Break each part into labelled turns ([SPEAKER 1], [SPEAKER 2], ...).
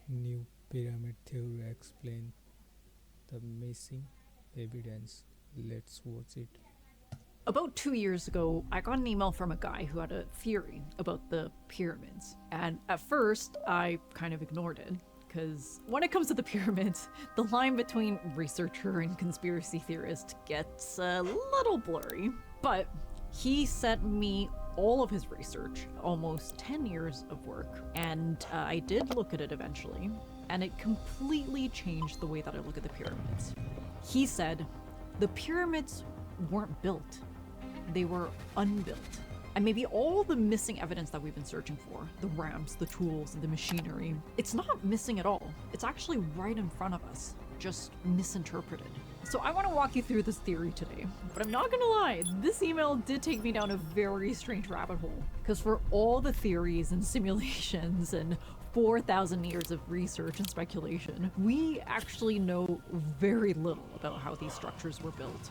[SPEAKER 1] New pyramid theory explain the missing evidence. Let's watch it.
[SPEAKER 2] About 2 years ago, I got an email from a guy who had a theory about the pyramids. And at first, I kind of ignored it. Because when it comes to the pyramids, the line between researcher and conspiracy theorist gets a little blurry. But he sent me all of his research, almost 10 years of work, and I did look at it eventually, and it completely changed the way that I look at the pyramids. He said the pyramids weren't built, they were unbuilt. And maybe all the missing evidence that we've been searching for, the ramps, the tools, the machinery, it's not missing at all. It's actually right in front of us, just misinterpreted. So I want to walk you through this theory today, but I'm not gonna lie, this email did take me down a very strange rabbit hole. Because for all the theories and simulations and 4,000 years of research and speculation, we actually know very little about how these structures were built.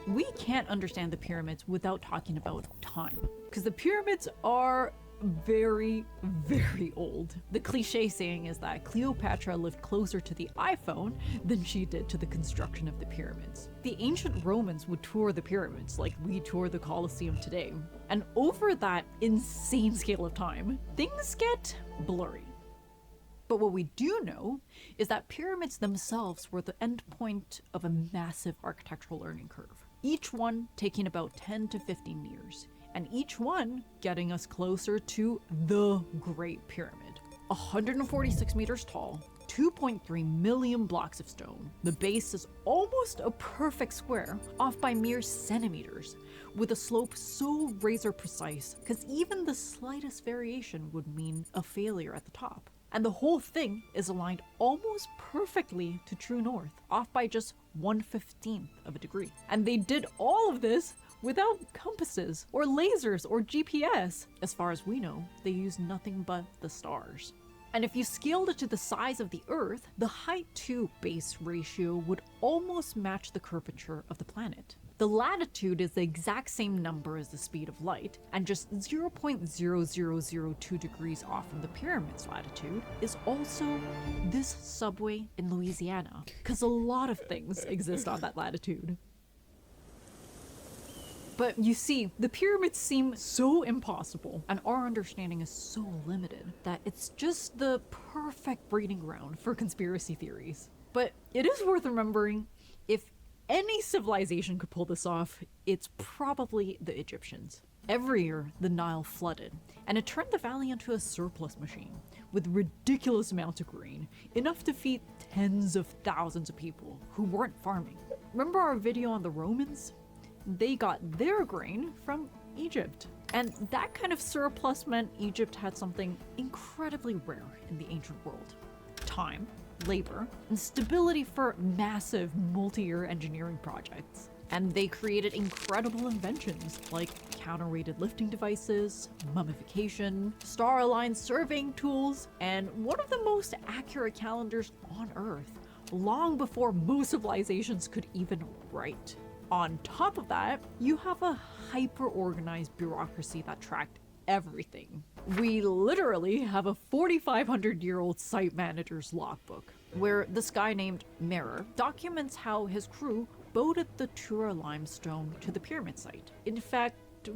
[SPEAKER 2] We can't understand the pyramids without talking about time, because the pyramids are very, very old. The cliche saying is that Cleopatra lived closer to the iPhone than she did to the construction of the pyramids. The ancient Romans would tour the pyramids like we tour the Colosseum today. And over that insane scale of time, things get blurry. But what we do know is that pyramids themselves were the endpoint of a massive architectural learning curve, each one taking about 10 to 15 years, and each one getting us closer to the Great Pyramid. 146 meters tall, 2.3 million blocks of stone. The base is almost a perfect square, off by mere centimeters, with a slope so razor precise, because even the slightest variation would mean a failure at the top. And the whole thing is aligned almost perfectly to true north, off by just 1/15 of a degree. And they did all of this without compasses, or lasers, or GPS. As far as we know, they used nothing but the stars. And if you scaled it to the size of the Earth, the height to base ratio would almost match the curvature of the planet. The latitude is the exact same number as the speed of light, and just 0.0002 degrees off from the pyramid's latitude is also this subway in Louisiana, because a lot of things exist on that latitude. But you see, the pyramids seem so impossible, and our understanding is so limited, that it's just the perfect breeding ground for conspiracy theories. But it is worth remembering, if any civilization could pull this off, it's probably the Egyptians. Every year, the Nile flooded, and it turned the valley into a surplus machine, with ridiculous amounts of grain, enough to feed tens of thousands of people who weren't farming. Remember our video on the Romans? They got their grain from Egypt. And that kind of surplus meant Egypt had something incredibly rare in the ancient world: time, labor, and stability for massive multi-year engineering projects. And they created incredible inventions like counterweighted lifting devices, mummification, star-aligned surveying tools, and one of the most accurate calendars on Earth, long before most civilizations could even write. On top of that, you have a hyper-organized bureaucracy that tracked everything. We literally have a 4,500-year-old site manager's logbook, where this guy named Merer documents how his crew boated the Tura limestone to the pyramid site. In fact,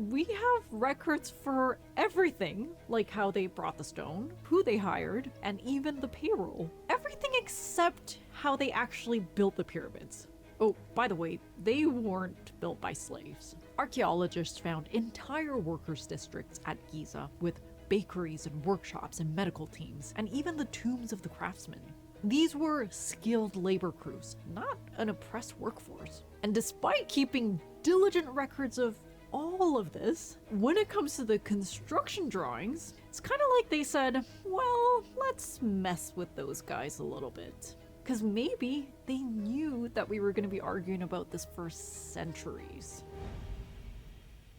[SPEAKER 2] we have records for everything, like how they brought the stone, who they hired, and even the payroll. Everything except how they actually built the pyramids. Oh, by the way, they weren't built by slaves. Archaeologists found entire workers' districts at Giza with bakeries and workshops and medical teams, and even the tombs of the craftsmen. These were skilled labor crews, not an oppressed workforce. And despite keeping diligent records of all of this, when it comes to the construction drawings, it's kind of like they said, well, let's mess with those guys a little bit. Because maybe they knew that we were going to be arguing about this for centuries.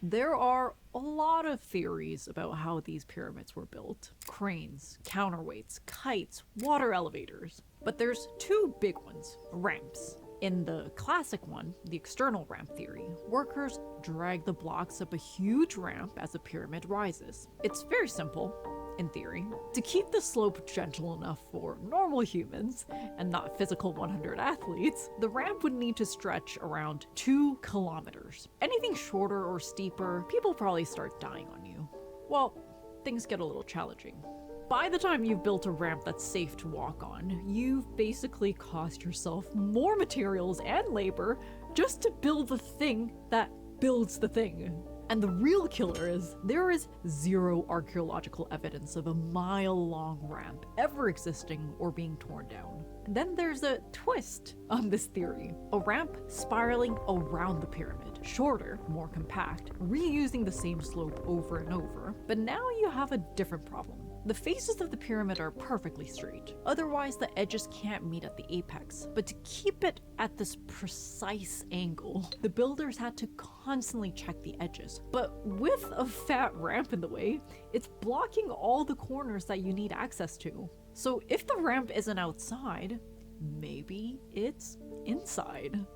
[SPEAKER 2] There are a lot of theories about how these pyramids were built. Cranes, counterweights, kites, water elevators. But there's two big ones: ramps. In the classic one, the external ramp theory, workers drag the blocks up a huge ramp as the pyramid rises. It's very simple, in theory. To keep the slope gentle enough for normal humans, and not physical 100 athletes, the ramp would need to stretch around 2 kilometers. Anything shorter or steeper, people probably start dying on you. Well, things get a little challenging. By the time you've built a ramp that's safe to walk on, you've basically cost yourself more materials and labor just to build the thing that builds the thing. And the real killer is, there is zero archaeological evidence of a mile-long ramp ever existing or being torn down. Then there's a twist on this theory. A ramp spiraling around the pyramid, shorter, more compact, reusing the same slope over and over. But now you have a different problem. The faces of the pyramid are perfectly straight, otherwise the edges can't meet at the apex. But to keep it at this precise angle, the builders had to constantly check the edges. But with a fat ramp in the way, it's blocking all the corners that you need access to. So if the ramp isn't outside, maybe it's inside.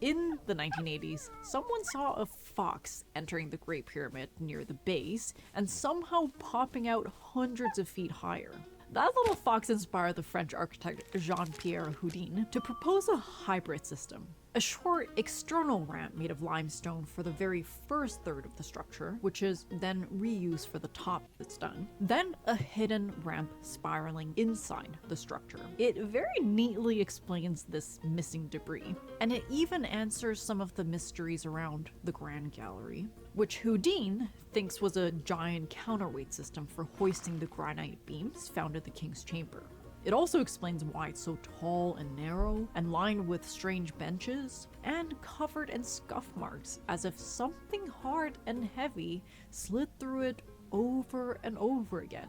[SPEAKER 2] In the 1980s, someone saw a fox entering the Great Pyramid near the base and somehow popping out hundreds of feet higher. That little fox inspired the French architect Jean-Pierre Houdin to propose a hybrid system. A short external ramp made of limestone for the very first third of the structure, which is then reused for the top that's done. Then a hidden ramp spiraling inside the structure. It very neatly explains this missing debris, and it even answers some of the mysteries around the Grand Gallery, which Houdin thinks was a giant counterweight system for hoisting the granite beams found in the King's Chamber. It also explains why it's so tall and narrow, and lined with strange benches, and covered in scuff marks, as if something hard and heavy slid through it over and over again.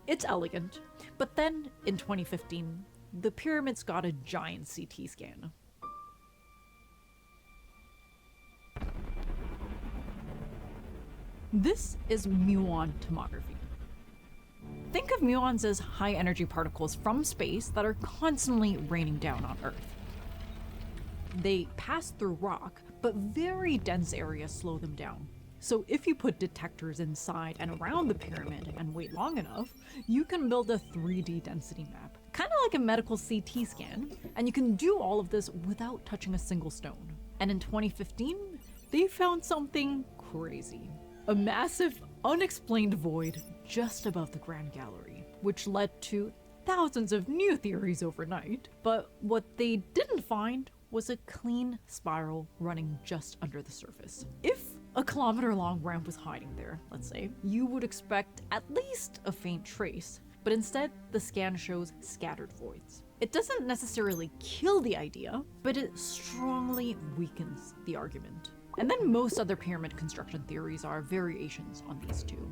[SPEAKER 2] It's elegant, but then, in 2015, the pyramids got a giant CT scan. This is muon tomography. Think of muons as high-energy particles from space that are constantly raining down on Earth. They pass through rock, but very dense areas slow them down. So if you put detectors inside and around the pyramid and wait long enough, you can build a 3D density map, kind of like a medical CT scan, and you can do all of this without touching a single stone. And in 2015, they found something crazy. A massive, unexplained void just above the Grand Gallery, which led to thousands of new theories overnight. But what they didn't find was a clean spiral running just under the surface. If a kilometer-long ramp was hiding there, let's say, you would expect at least a faint trace, but instead the scan shows scattered voids. It doesn't necessarily kill the idea, but it strongly weakens the argument. And then most other pyramid construction theories are variations on these two.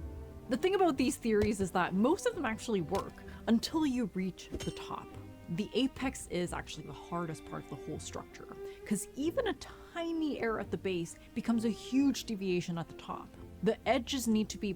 [SPEAKER 2] The thing about these theories is that most of them actually work until you reach the top. The apex is actually the hardest part of the whole structure, because even a tiny error at the base becomes a huge deviation at the top. The edges need to be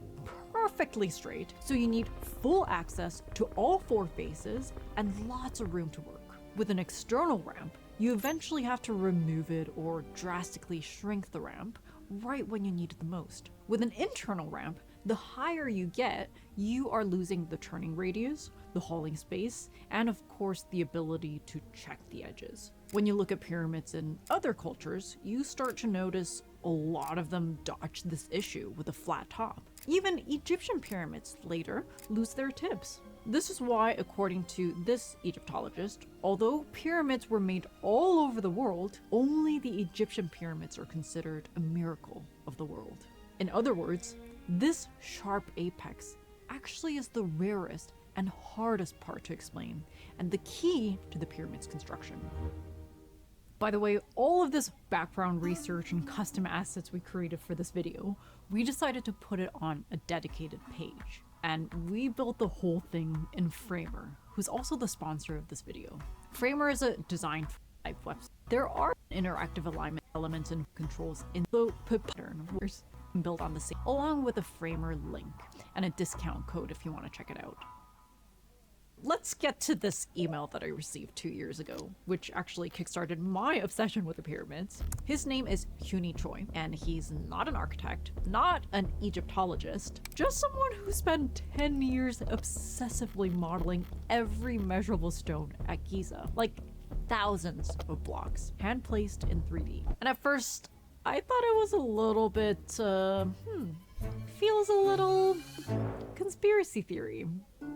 [SPEAKER 2] perfectly straight, so you need full access to all 4 faces and lots of room to work. With an external ramp, you eventually have to remove it or drastically shrink the ramp right when you need it the most. With an internal ramp, the higher you get, you are losing the turning radius, the hauling space, and of course the ability to check the edges. When you look at pyramids in other cultures, you start to notice a lot of them dodge this issue with a flat top. Even Egyptian pyramids later lose their tips. This is why, according to this Egyptologist, although pyramids were made all over the world, only the Egyptian pyramids are considered a miracle of the world. In other words, this sharp apex actually is the rarest and hardest part to explain, and the key to the pyramid's construction. By the way, all of this background research and custom assets we created for this video, we decided to put it on a dedicated page. And we built the whole thing in Framer, who's also the sponsor of this video. Framer is a design type website. There are interactive alignment elements and controls in the pattern built on the same, along with a Framer link and a discount code if you want to check it out. let's get to this email that I received 2 years ago, which actually kickstarted my obsession with the pyramids. His name is Hyuni Choi, and he's not an architect, not an Egyptologist, just someone who spent 10 years obsessively modeling every measurable stone at Giza, like thousands of blocks, hand placed in 3D. And at first, I thought it was a little bit, feels a little conspiracy theory.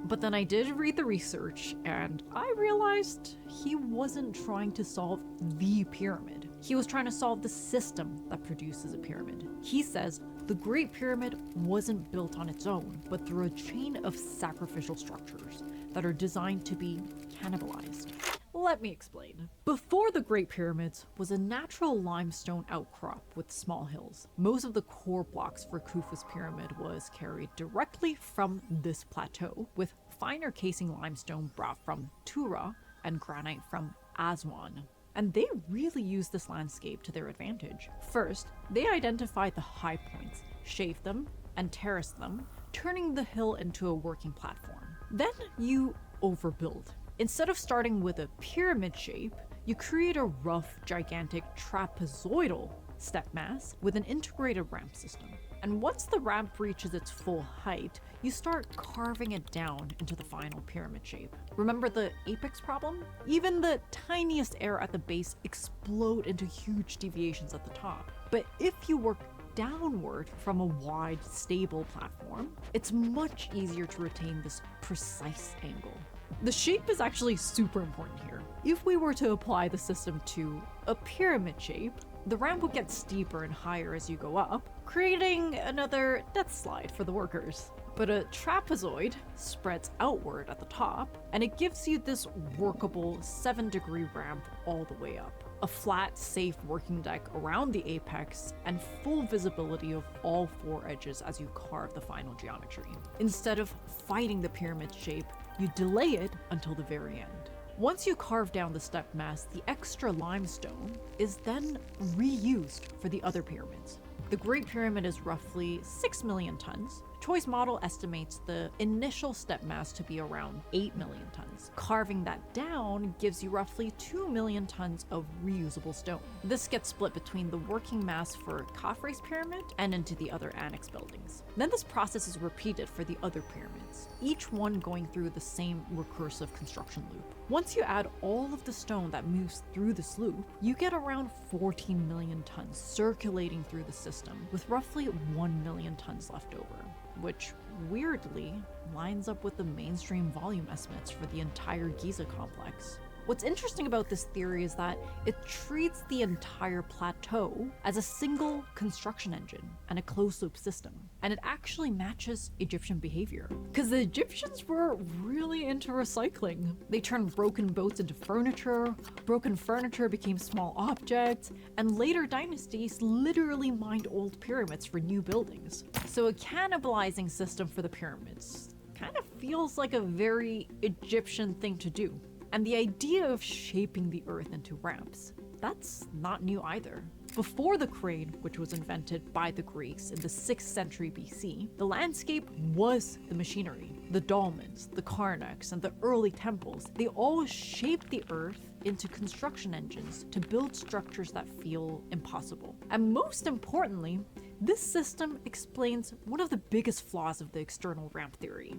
[SPEAKER 2] But then I did read the research and I realized he wasn't trying to solve the pyramid. He was trying to solve the system that produces a pyramid. He says the Great Pyramid wasn't built on its own, but through a chain of sacrificial structures that are designed to be cannibalized. Let me explain. Before the Great Pyramids was a natural limestone outcrop with small hills. Most of the core blocks for Khufu's pyramid was carried directly from this plateau, with finer casing limestone brought from Tura and granite from Aswan. And they really used this landscape to their advantage. First, they identified the high points, shaved them, and terraced them, turning the hill into a working platform. Then you overbuild. Instead of starting with a pyramid shape, you create a rough, gigantic trapezoidal step mass with an integrated ramp system. And once the ramp reaches its full height, you start carving it down into the final pyramid shape. Remember the apex problem? Even the tiniest error at the base explode into huge deviations at the top. But if you work downward from a wide, stable platform, it's much easier to retain this precise angle. The shape is actually super important here. If we were to apply the system to a pyramid shape, the ramp would get steeper and higher as you go up, creating another death slide for the workers. But a trapezoid spreads outward at the top, and it gives you this workable 7-degree ramp all the way up. A flat, safe working deck around the apex, and full visibility of all 4 edges as you carve the final geometry. Instead of fighting the pyramid shape, you delay it until the very end. Once you carve down the step mass, the extra limestone is then reused for the other pyramids. The Great Pyramid is roughly 6 million tons. Choi's model estimates the initial step mass to be around 8 million tons. Carving that down gives you roughly 2 million tons of reusable stone. This gets split between the working mass for Khafre's pyramid and into the other annex buildings. Then this process is repeated for the other pyramids, each one going through the same recursive construction loop. Once you add all of the stone that moves through this loop, you get around 14 million tons circulating through the system, with roughly 1 million tons left over, which weirdly lines up with the mainstream volume estimates for the entire Giza complex. What's interesting about this theory is that it treats the entire plateau as a single construction engine and a closed-loop system, and it actually matches Egyptian behavior. Because the Egyptians were really into recycling. They turned broken boats into furniture, broken furniture became small objects, and later dynasties literally mined old pyramids for new buildings. So a cannibalizing system for the pyramids kind of feels like a very Egyptian thing to do. And the idea of shaping the earth into ramps, that's not new either. Before the crane, which was invented by the Greeks in the 6th century BC, the landscape was the machinery. The dolmens, the Karnaks, and the early temples, they all shaped the earth into construction engines to build structures that feel impossible. And most importantly, this system explains one of the biggest flaws of the external ramp theory: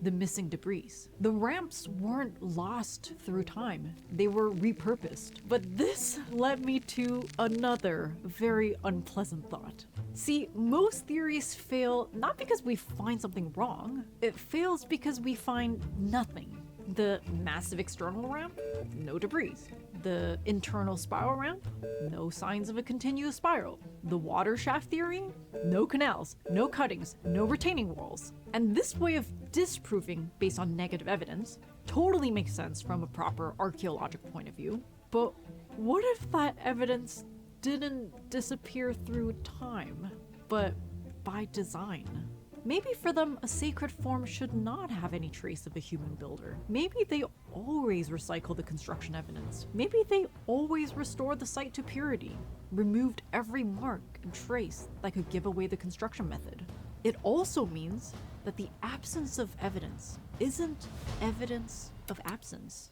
[SPEAKER 2] the missing debris. The ramps weren't lost through time, they were repurposed. But this led me to another very unpleasant thought. See, most theories fail not because we find something wrong, it fails because we find nothing. The massive external ramp, no debris. The internal spiral ramp, no signs of a continuous spiral. The water shaft theory, no canals, no cuttings, no retaining walls. And this way of disproving based on negative evidence totally makes sense from a proper archaeological point of view. But what if that evidence didn't disappear through time, but by design? Maybe for them, a sacred form should not have any trace of a human builder. Maybe they always recycle the construction evidence. Maybe they always restore the site to purity, removed every mark and trace that could give away the construction method. It also means that the absence of evidence isn't evidence of absence.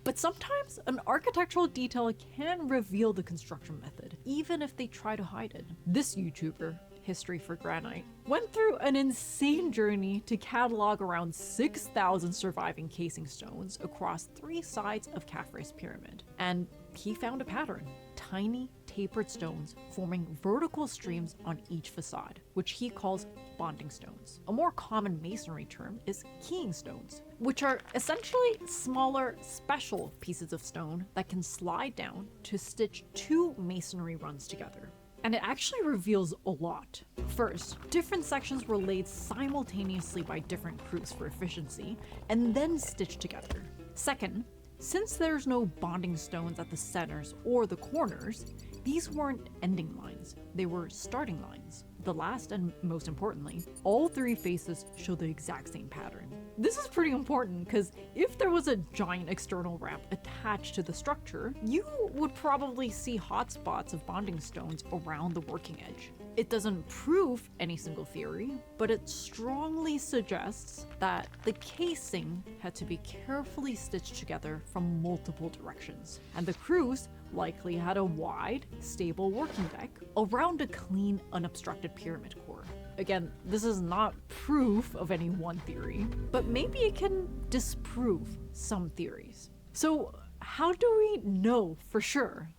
[SPEAKER 2] But sometimes an architectural detail can reveal the construction method, even if they try to hide it. This YouTuber, History for Granite, went through an insane journey to catalog around 6,000 surviving casing stones across 3 sides of Khafre's pyramid. And he found a pattern: tiny tapered stones forming vertical streams on each facade, which he calls bonding stones. A more common masonry term is keying stones, which are essentially smaller, special pieces of stone that can slide down to stitch 2 masonry runs together. And it actually reveals a lot. First, different sections were laid simultaneously by different crews for efficiency, and then stitched together. Second, since there's no bonding stones at the centers or the corners, these weren't ending lines, they were starting lines. The last and most importantly, all 3 faces show the exact same pattern. This is pretty important because if there was a giant external ramp attached to the structure, you would probably see hotspots of bonding stones around the working edge. It doesn't prove any single theory, but it strongly suggests that the casing had to be carefully stitched together from multiple directions, and the crews likely had a wide, stable working deck around a clean, unobstructed pyramid core. Again, this is not proof of any one theory, but maybe it can disprove some theories. So how do we know for sure?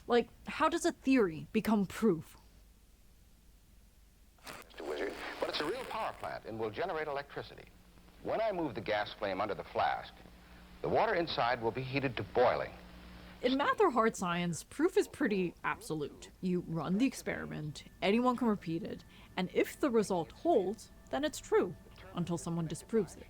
[SPEAKER 2] Like, how does a theory become proof?
[SPEAKER 3] Wizard, but it's a real power plant and will generate electricity. When I move the gas flame under the flask, the water inside will be heated to boiling.
[SPEAKER 2] In math or hard science, proof is pretty absolute. You run the experiment, anyone can repeat it, and if the result holds, then it's true, until someone disproves it.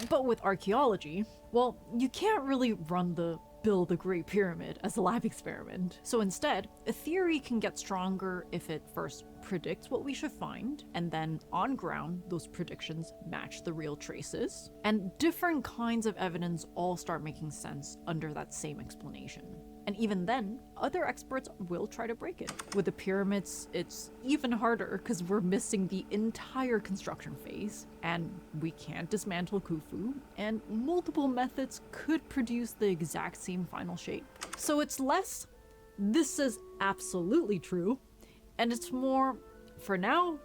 [SPEAKER 2] But with archaeology, well, you can't really run the build the Great Pyramid as a lab experiment. So instead, a theory can get stronger if it first predicts what we should find, and then on ground, those predictions match the real traces, and different kinds of evidence all start making sense under that same explanation. And even then, other experts will try to break it. With the pyramids, it's even harder because we're missing the entire construction phase, and we can't dismantle Khufu, and multiple methods could produce the exact same final shape. So it's less, this is absolutely true, and it's more, for now,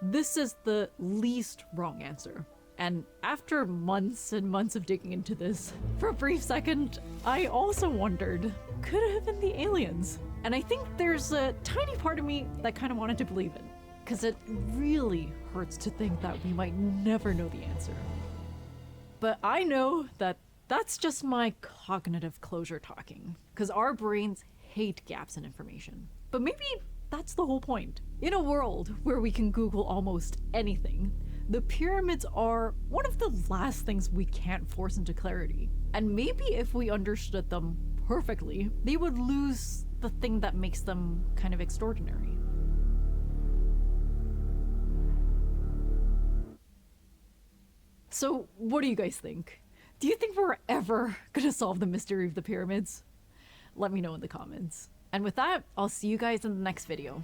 [SPEAKER 2] this is the least wrong answer. And after months and months of digging into this, for a brief second, I also wondered, could it have been the aliens? And I think there's a tiny part of me that kind of wanted to believe it, because it really hurts to think that we might never know the answer. But I know that that's just my cognitive closure talking, because our brains hate gaps in information. But maybe that's the whole point. In a world where we can Google almost anything, the pyramids are one of the last things we can't force into clarity. And maybe if we understood them perfectly, they would lose the thing that makes them kind of extraordinary. So what do you guys think? Do you think we're ever gonna solve the mystery of the pyramids? Let me know in the comments. And with that, I'll see you guys in the next video.